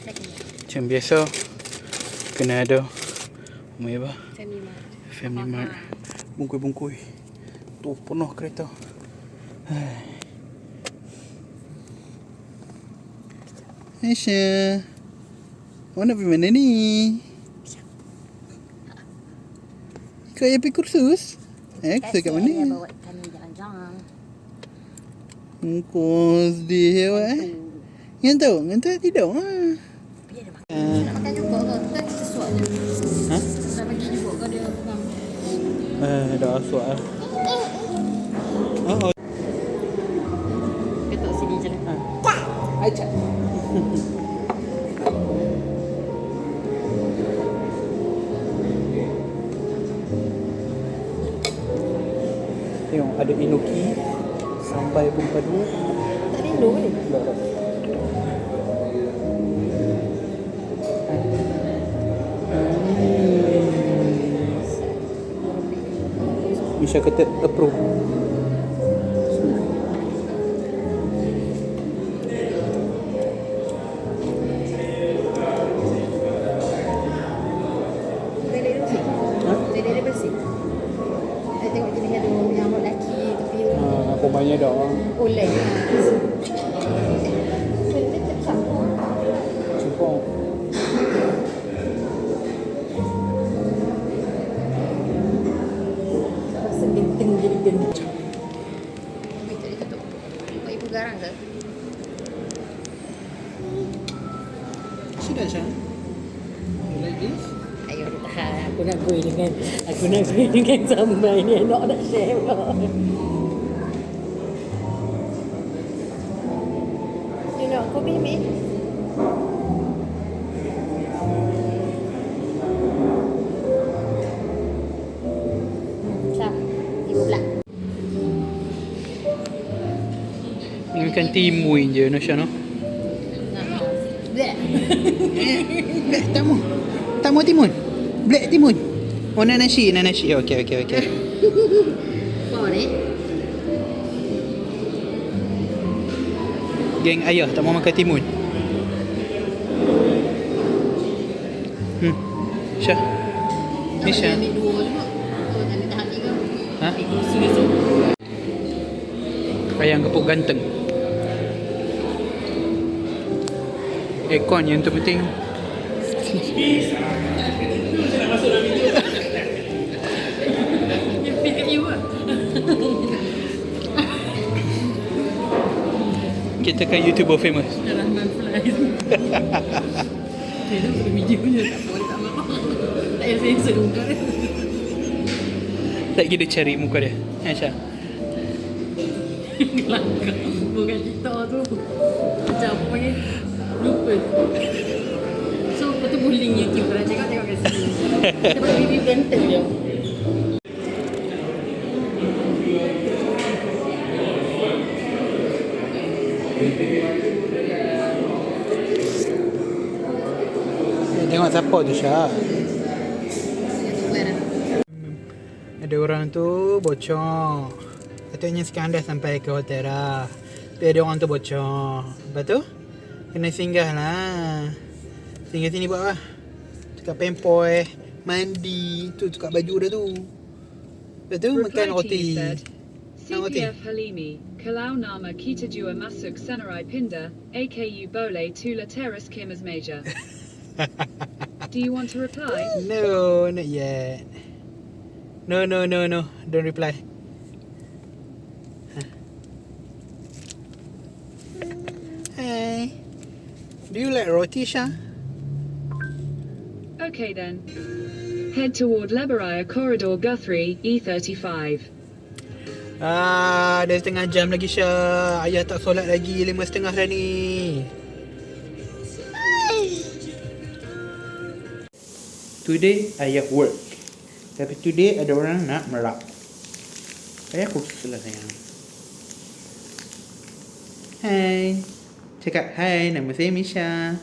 Macam biasa kena ada apa? Family Mart. Bungkui-bungkui. Tu penuh kereta. Aisyah, awak nak pergi mana ni? Kau yang pergi kursus? Kursus kat mana? Bawa kami jalan-jalan. Kursus dia awak Ngantuk? Ngantuk tidak Biar dia makan. Nak makan juga ke? Kita sesuai je. Nak bagi juga ke dia pegang? Dah asuak Ketuk sini je lah. Aisyah. Tengok ada enoki, sampai pun padu. Tak ada Indo ni? Tak. Misha kata approve. Aku banyak dah. Oleh. Cukup. Rasa genting jadi genting. Betul dia ketuk. Mak ibu garang ke? Sudah Syah. You like this? Ayo tahan. Aku nak goi dengan sambal ni. Nak share pula. You nak kopi ni? Syah, ibu pula. Ini makan timun je Nasha no. Bleh. Black tamu. Tamu timun. Black timun. Oh nasi. Okey. Apa ni? Geng ayah tak mau makan timun. Syah. Ni Syah. Ambil dua je mak. Oh, jangan tahan tiga. Ha? Susu. Ayam gepuk ganteng. Aircon yang terpenting. Pergi kat you lah. Kita kan YouTuber famous. Rahman Flies. Dia dah buat video je. Tak boleh tak mamak. Tak payah sensor muka dia. Tak kita cari muka dia. Syah. Kelakar. Bukan TikTok tu. Macam apa ni? Lupa. So, lepas tu bullying YouTube. Kalau cakap tengok kat sini. Kita buat review ganteng dia. Tengok siapa tu Syah. Ada orang tu bocor. Katanya sekarang dah sampai ke hotel dah. Tapi ada orang tu bocor. Lepas tu kena singgah lah. Singgah sini buat apa? Tukar pempoi, mandi, tu tukar baju dah tu. Lepas tu makan roti. CPF Halimi, Kalau Nama Kita Jua Masuk Senarai Pinda, AKU Bole Tula Teras Kim as Major. Do you want to reply? No, not yet. No. Don't reply. Hey. Do you like roti, Syah? Okay then. Head toward Leberaya Corridor Guthrie, E35. Dah setengah jam lagi Syah. Ayah tak solat lagi 5:30 dah ni. Today ayah work. Tapi today ada orang nak merap. Ayah khusus lah sayang. Hai. Cakap hai, nama saya Misha.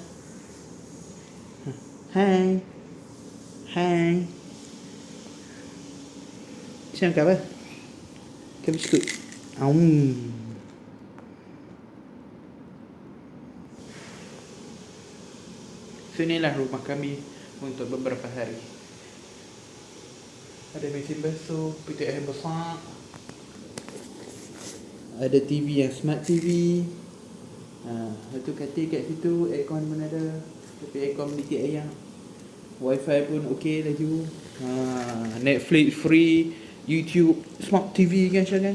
Hai. Macam apa? Kau biskut. So inilah rumah kami untuk beberapa hari. Ada mesin basuh, pintu air besar. Ada TV yang smart TV. Lepas tu katil kat situ, aircon pun ada. Tapi aircon menitik ayam. Wi-Fi pun okey laju. Netflix free, YouTube, smart TV kan Syah kan.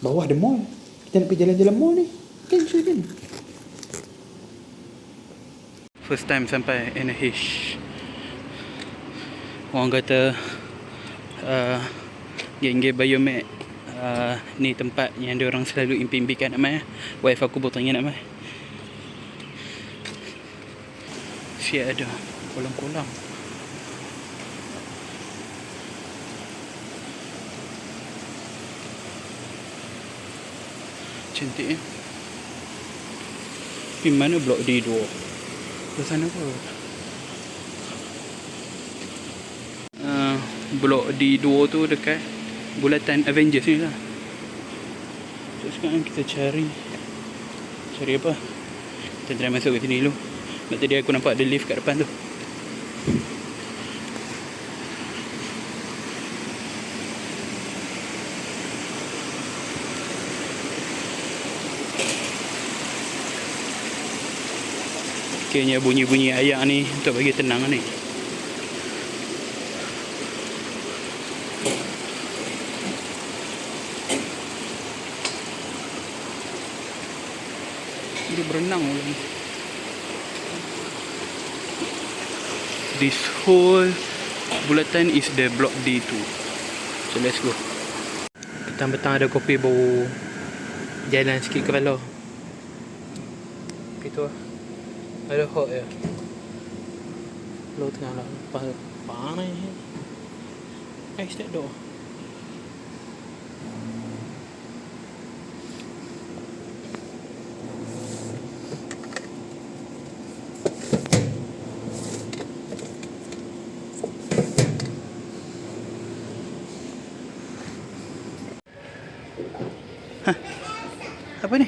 Bawah ada mall. Kita nak pergi jalan-jalan mall ni. Kan Syah kan. First time sampai NH. Orang kata geng-geng Biomed, ni tempat yang diorang selalu impikan nak mai. Wife aku bertanya nak mai. Siap ada kolam-kolam. Cantik Di mana blok D2? Ke sana ke? Blok D2 tu dekat bulatan Avengers ni lah. So sekarang kita cari apa? Kita try masuk ke sini dulu. Sebab tadi aku nampak ada lift kat depan tu. Kayaknya bunyi-bunyi ayak ni untuk bagi tenang ni. Dia berenang lagi. This whole bulatan is the block D2. So let's go. Petang-petang ada kopi bau jalan sikit kepala. Gitu lah. Ada hot ya. Lo tengah lah panas ni. Ice that door. Apa ni?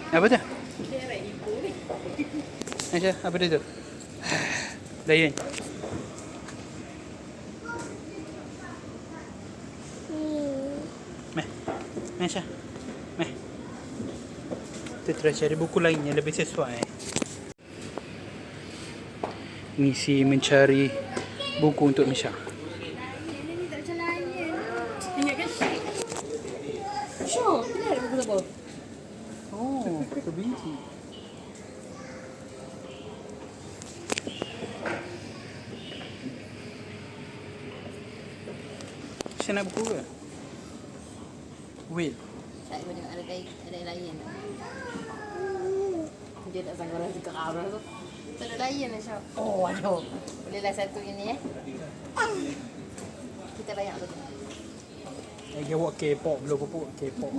Apa tu? Aisyah, apa dia tu? Layan. Meh. Aisyah. Meh. Kita try cari buku lain yang lebih sesuai. Misi mencari buku untuk Misha. Ini tak macam lain. Ingat kan? Syok, kenapa ada buku apa? Oh, kebinci. Saya nak buku ke? Wait. Tak, aku tengok ada lain. Dia tak sangka orang suka arah tu. Tak ada lain lah Syok. Oh, aduh. Bolehlah satu ini Kita layak tu. Lagi buat K-pop, belum pupuk K-pop.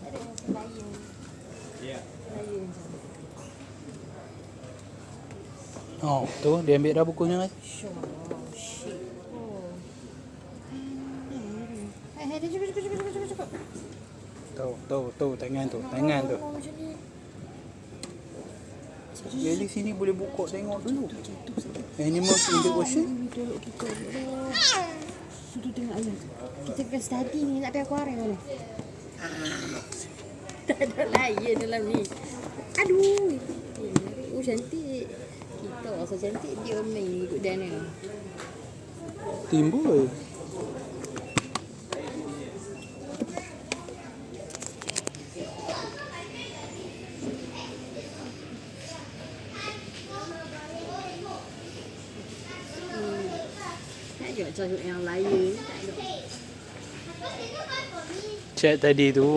Ada yang lain. Ya. Lain. Oh, tu dia ambil dah bukunya kan? Syok. Shit. Oh. Cukup. Tu, tangan tu. Tangan tu. Jadi sini boleh buka tengok dulu. Animals in the ocean. Sudah tengok ayam. Kita kena study ni nak pergi aquarium mana? Tak ada lain dalam ni. Aduh. Oh cantik. Kita rasa cantik dia main ikut Daniel. Timbul. Tak ada yang lain. Tak ada. Chat tadi tu,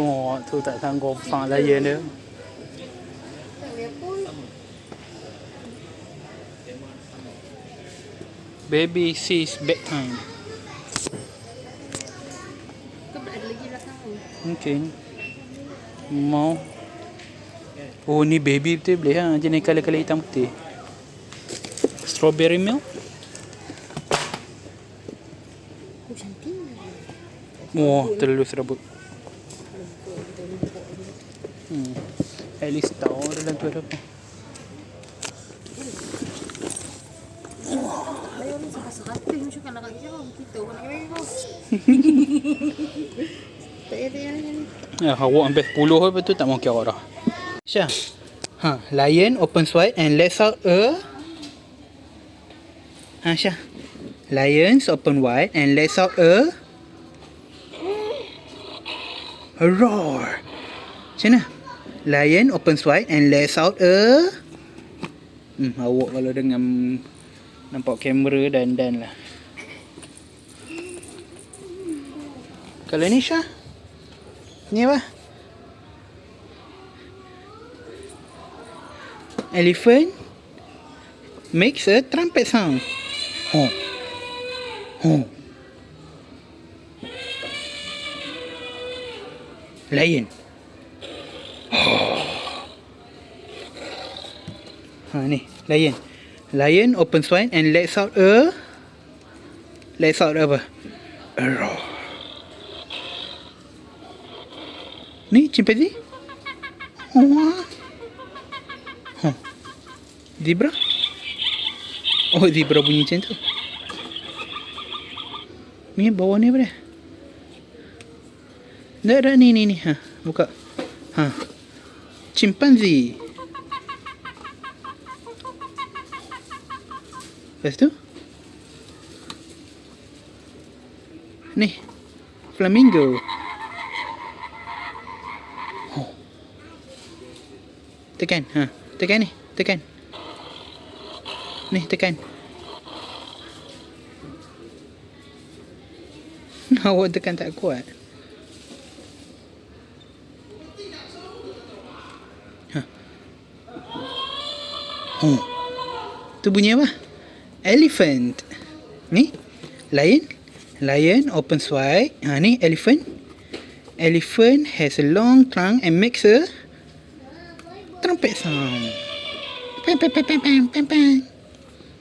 tu tak sanggup pasang layan dia. Tak boleh pun. Baby sees bedtime. Kau ada lagi belakang tu. Mungkin. Mau. Oh ni baby betul boleh ha. Jenis colour-colour hitam putih. Strawberry milk. Oh cantik. Oh, terlalu serabut. At least tahu dalam tu ada apa. Ayaw mo sa kasakati. Mo siya ka nakakita. Kita ko nakakita. Taya-taya ni. Ya, awak ambil 10 lepas tu tak mau kira dah. Syah. Lion opens wide and lets out a Syah. Lions open wide and lets out a roar. Macam mana? Lion opens wide and lets out a awak kalau dengan nampak kamera dan lah. Kalau ni Syah. Ni apa? Elephant makes a trumpet sound. Honk. Honk. Lion. Ni, lion. Lion opens wide and lets out apa? A roar. Ni chimpanzee? Zebra? Oh, zebra bunyi macam tu. Ni bawah ni apa dia? Dah ni. Buka. Chimpanzee. Lepas tu? Ni. Flamingo. Tekan. Tekan ni. Tekan. Ni, tekan. Awak tekan tak kuat. Tu bunyi apa? Elephant. Ni? Lion. Lion opens wide. Ni elephant. Elephant has a long trunk and makes a trumpet sound. Pam.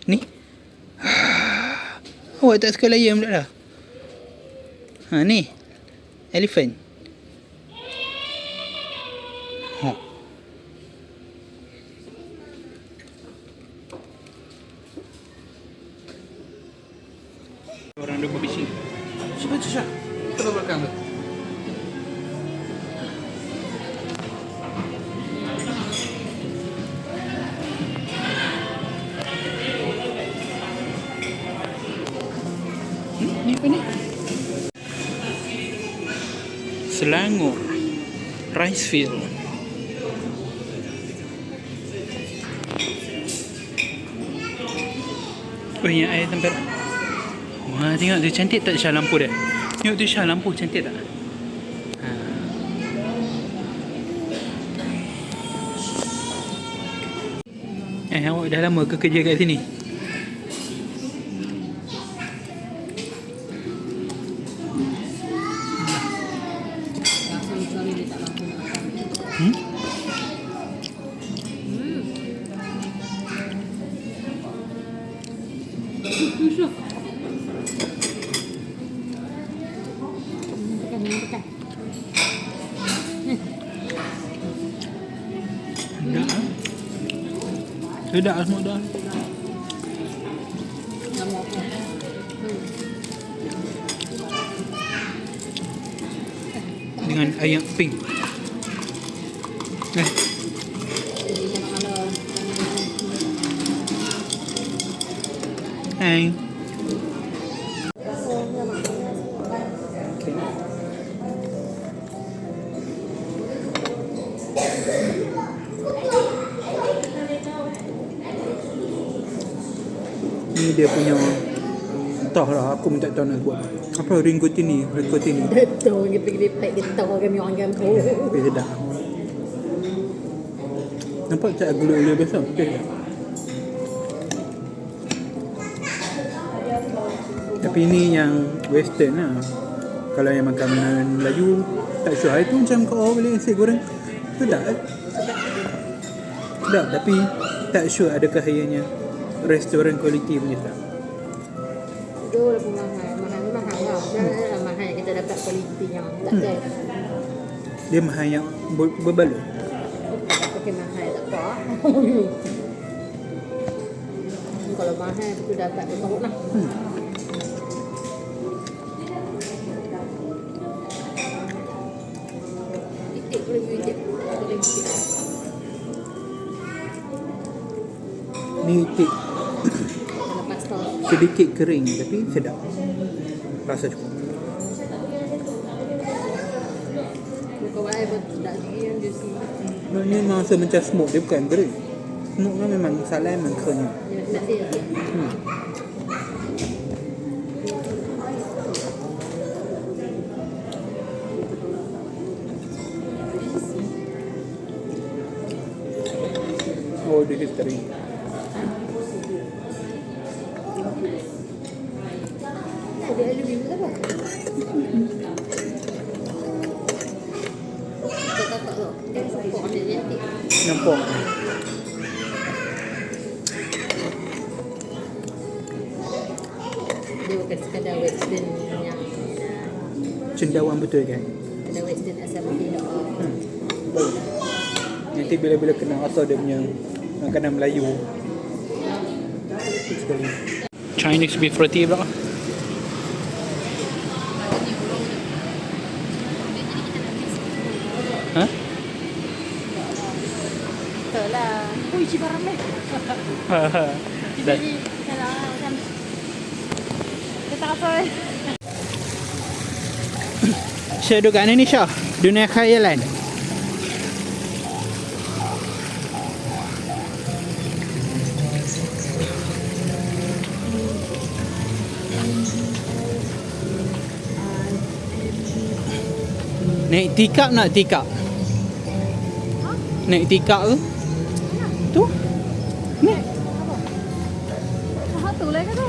Ni. Awak tak suka lion pula dah. Ni. Elephant. Orang dah berbising. Cuba tu Syah. Kita ke belakang tu. Ni apa ni? Selangor Rice Field. Oh, yang air tempat. Wah, tengok tu cantik tak Syah lampu dia? Tengok tu Syah lampu cantik tak? Awak dah lama ke kerja kat sini? Sorry dia tak mampu makan. Tekan. Sedap semua dah. Nama apa? Dengan ayam pink. Hai. Ni dia punya, entahlah, aku pun tak tahu nak buat apa. Ricotini. Betul, gepek-gepek kita orang yang tu. Tapi sedap. Nampak macam gula-gula biasa. Okey tak? Tapi ni yang western lah. Kalau yang makanan Melayu tak sure. Itu macam kau boleh nasi goreng. Sedap sedap, tapi tak sure adakah ianya restoran kualiti punya sedap. Itu lah pun mahal lah. Mahal lah. Mahal yang kita dapat tak kualiti yang tak ada. Dia mahal yang berbaloi. Pakai mahal tak apa. Kalau mahal tu dapat berteruk lah. Titik boleh titik. Boleh titik. Ni tik Lepas tu sedikit kering tapi sedap. Rasa cukup. buka wae pun tak lagi yang dia sini. Ni memang rasa macam smoke, dia bukan kering. Smoke kan memang salah memang kering. Dia tak ada. Oh, dia history. Ada aluminium tak apa? Tak tu. Dia support dia nanti. Nampak. Dia bukan sekadar western yang Cendawan betul kan? ada western asal tidak. Betul. Nanti bila-bila kena asal dia punya makanan Melayu. Sekali. Chinese beef roti pula. Ha? Betul lah. Oh, isi barang ni. Jadi kalau macam dia tak apa. Syah duduk kat mana ni Syah? Dunia khayalan. Naik tikap nak tikap? Naik tikap ke? Tu? Ni. Satu lah ke tu?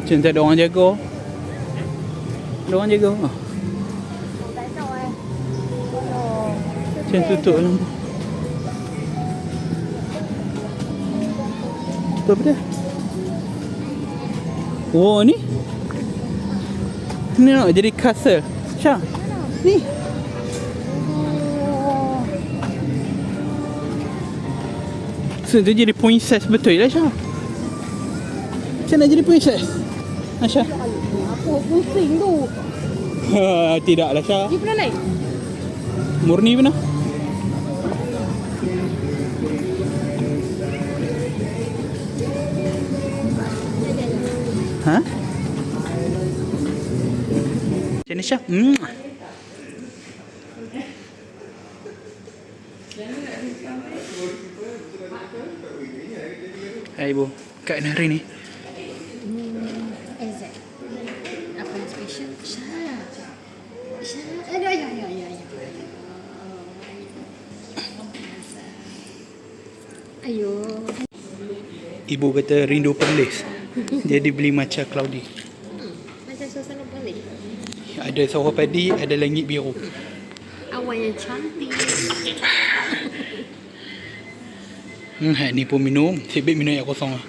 Macam tak ada orang jaga. Ada orang jaga. Tak tahu eh. Macam tutup lampu. Tu apa dia? Oh ni. Ni nak jadi castle. Syah. Ni. So dia jadi princess betul lah Syah. Macam nak jadi princess? Syah. Apa pusing tu? Tidaklah Syah. Dia pernah naik? Murni pernah. Ha? Macam ni Syah? Hai Ibu, kat mana hari ni? Exact. Apa yang special? Syah. Aduh, ya. Ayo. Ibu kata rindu Perlis. Jadi beli matcha cloudy. Macam suasana balik. Ada sawah padi, ada langit biru. Awan yang cantik. Ni pun minum. Sibik minum air kosong lah.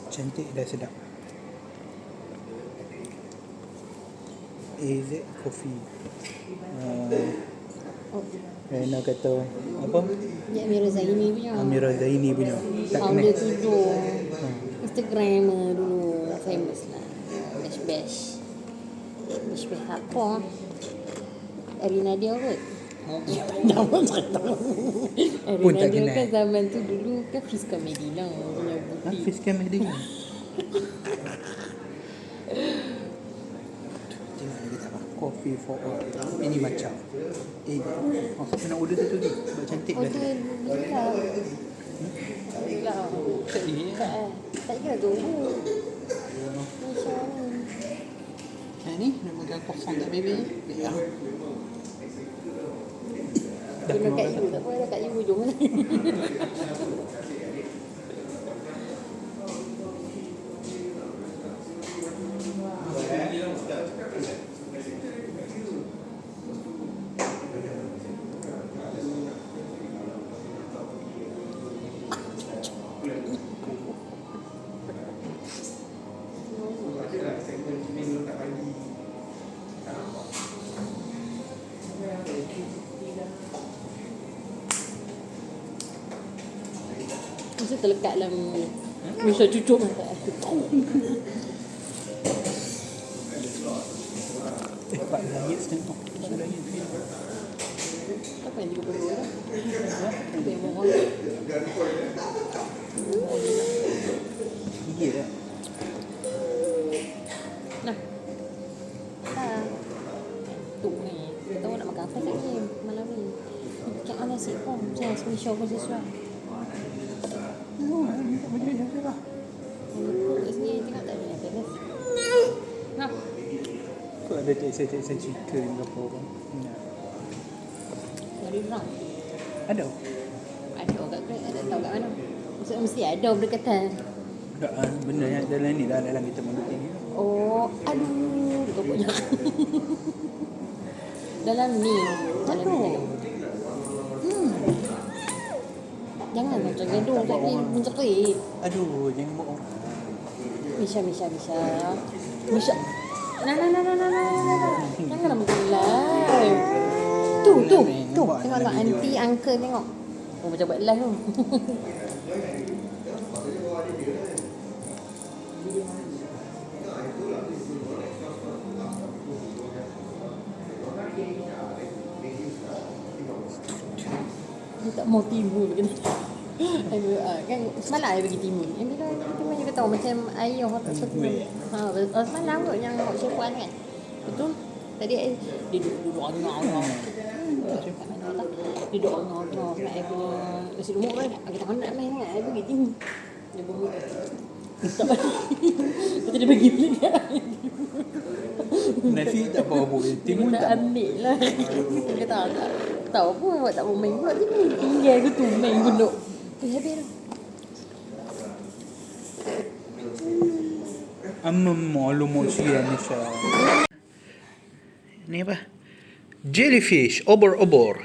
Cantik dah sedap. AZ Coffee. Rena kata apa? Ya, Amira Zaini punya. Amira Zaini punya. Tak kena. Founder tu Instagramer dulu. Famous lah. Bash. Bash apa? Arina dia kot. Nama tak tahu. Pun Arina tak dia kenal. kan zaman tu dulu kan Friska Medina punya Ha? bukti. Face cam ada ni. Tengok lagi tak apa. Kof. coffee for all. Ini macam. Maksud nak order satu lagi. Buat cantik Oh, lah. tu bila? Bila? Tak boleh. Tak kira tunggu. Misha ni. Ni nak makan kosong tak baby? Ya. Dia kat you, tak apa, kat you hujung ni. Mesti terlekat dalam Misha cucuk mata. Pak langit setengah. Apa yang 30 lah? Apa yang mohon? Gigi lah. Nah. Tu ni. Kita tahu nak makan apa lagi malam ni. Ikan ala sipong. Yes, Misha pun sesuai. Tak boleh yang saya lah. Kat sini tengok tak ada yang bebas. Nah. Tu ada teksa chicken ke apa orang. Dari orang. Ada. Ada kat Grab, ada tahu kat mana. Maksudnya mesti ada berdekatan. Tak, benda yang dalam ni lah, dalam kita manduk ini. Oh, aduh, topoknya. Dalam ni. Dalam ni. Jangan macam gaduh tapi mencerit. Aduh, jangan buat orang. Misha. Misha. Nah. Jangan nak live. Tu. Tengok aunty, uncle tengok. Oh, macam buat live tu. Dia tak mau timbul kan. Kan semalam saya bagi timbul. Yang bila timbul juga tahu macam air orang tak suka. Semalam kot yang Chef Puan kan. Betul. Tadi dia duduk angau. Dia duduk angau sebab saya punya nasi lemak kan. Kita nak main kan. Saya bagi timbul. Dia bunyi. Lepas dia bagi beli dia. Nasi tak bawa timun Dia tak. ambil lah. Dia tak tahu pun awak tak mau main pula timun. Tinggal ke tu main gunuk. Habis dah. Malu sian Nisha. Ni apa? Jellyfish, obor-obor.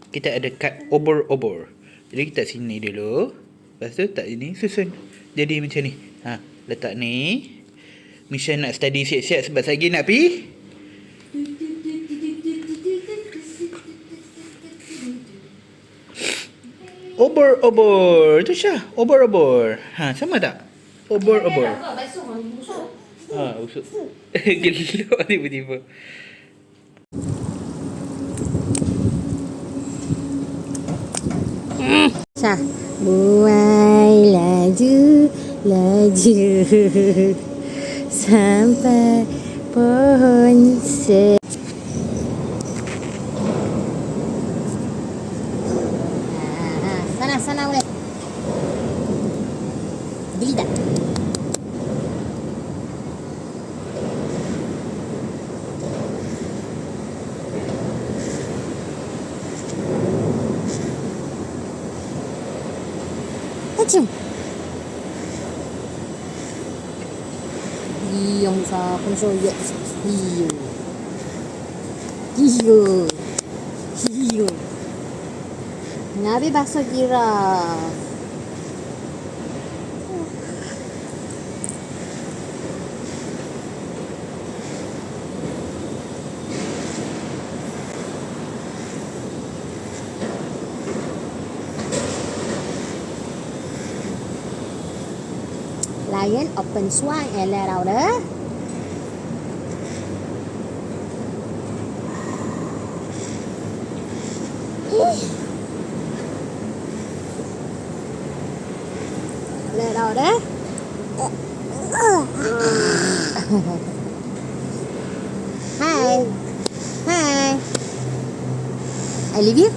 Kita ada kat obor-obor. Jadi kita sini dulu. Lepas tu tak ini susun. Jadi macam ni. Letak ni. Misha nak study siap-siap sebab lagi nak pergi. Obor-obor. Tu Syah. Obor-obor. Sama tak? Obor-obor. Usuk. Gelok tiba-tiba. Syah. Buai laju sampai pohon sana boleh. Beli tak? Acum. Yang sa pun so ya. Iyo. Nabi bakso kira. Lion open swine and let out let out Hi I leave you.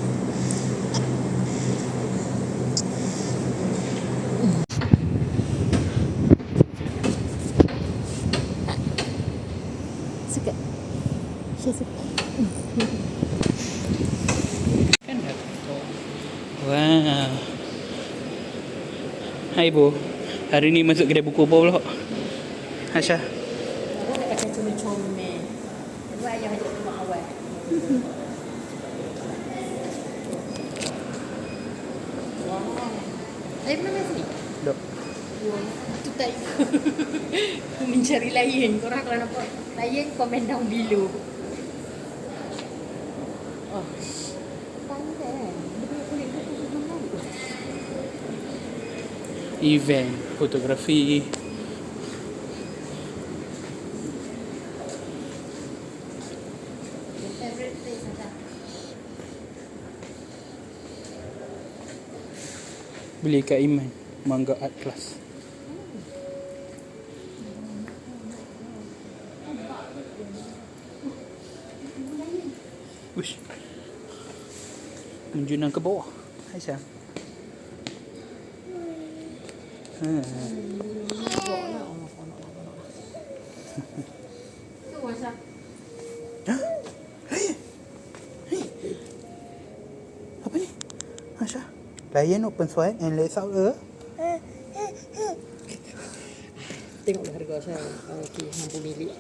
Suka. Saya suka. Kan dah. Wah. Hai Bu. Hari ni masuk kedai buku apa pula? Aisyah. Aku nak kacau comel-comel. Kedua ayah ajak keluar awal. Wow. Ayah pernah main sini? Dok. Itu tak mencari lion. Korang kalau nampak lion, comment down below. Oh. Pandai kan? Dia punya kulit dia tu menarik. Event fotografi. Your favourite place macam? Beli kat Iman Mangga Art Class. Ush. Menjunang ke bawah. Aisyah. Tu macam Apa ni? Aisyah. Lion open wide and let's out tengoklah harga saya. Okey, 60 milik.